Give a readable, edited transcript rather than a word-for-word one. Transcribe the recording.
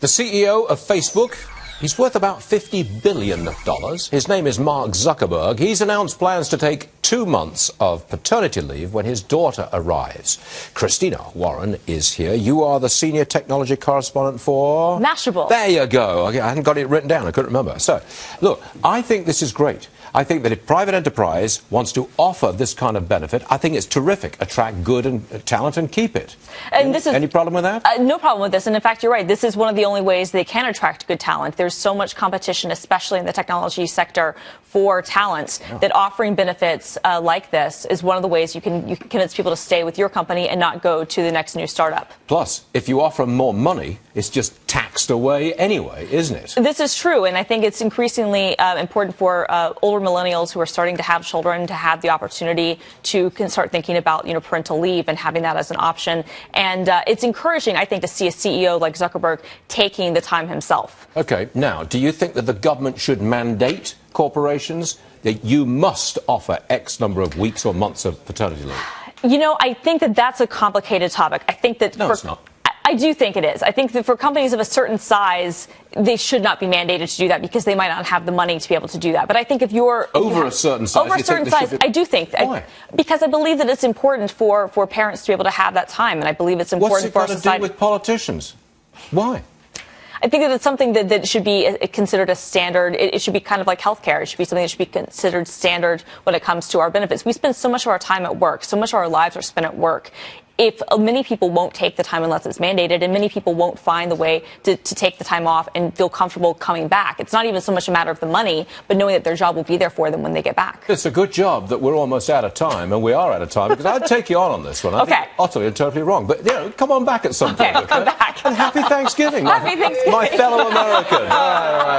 The CEO of Facebook, he's worth about $50 billion. His name is Mark Zuckerberg. He's announced plans to take 2 months of paternity leave when his daughter arrives. Christina Warren is here. You are the senior technology correspondent for... Mashable. There you go. I hadn't got it written down. I couldn't remember. So, look, I think this is great. I think that if private enterprise wants to offer this kind of benefit, I think it's terrific. Attract good talent and keep it. And this is, any problem with that? No problem with this. And in fact, you're right. This is one of the only ways they can attract good talent. There's so much competition, especially in the technology sector, for talent, that offering benefits like this is one of the ways you can convince people to stay with your company and not go to the next new startup. Plus, if you offer more money, it's just taxed away anyway, isn't it? This is true, and I think it's increasingly important for older millennials who are starting to have children to have the opportunity to start thinking about, parental leave and having that as an option. And it's encouraging, I think, to see a CEO like Zuckerberg taking the time himself. Okay, now, do you think that the government should mandate corporations that you must offer X number of weeks or months of paternity leave? I think that that's a complicated topic. I think that... No, it's not. I do think it is. I think that for companies of a certain size, they should not be mandated to do that because they might not have the money to be able to do that. But I think if you're... Over a certain size? Over a certain size, I do think. Why? Because I believe that it's important for parents to be able to have that time, and I believe it's important for our society. What's it got to do with politicians? Why? I think that it's something that should be considered a standard. It should be kind of like healthcare. It should be something that should be considered standard when it comes to our benefits. We spend so much of our time at work. So much of our lives are spent at work. If many people won't take the time unless it's mandated, and many people won't find the way to take the time off and feel comfortable coming back. It's not even so much a matter of the money, but knowing that their job will be there for them when they get back. It's a good job that we're almost out of time, and we are out of time, because I'd take you on this one. I think utterly and totally wrong. But, come on back at some point. Okay, I'll come back. And happy Thanksgiving. Happy Thanksgiving. My fellow American. All right.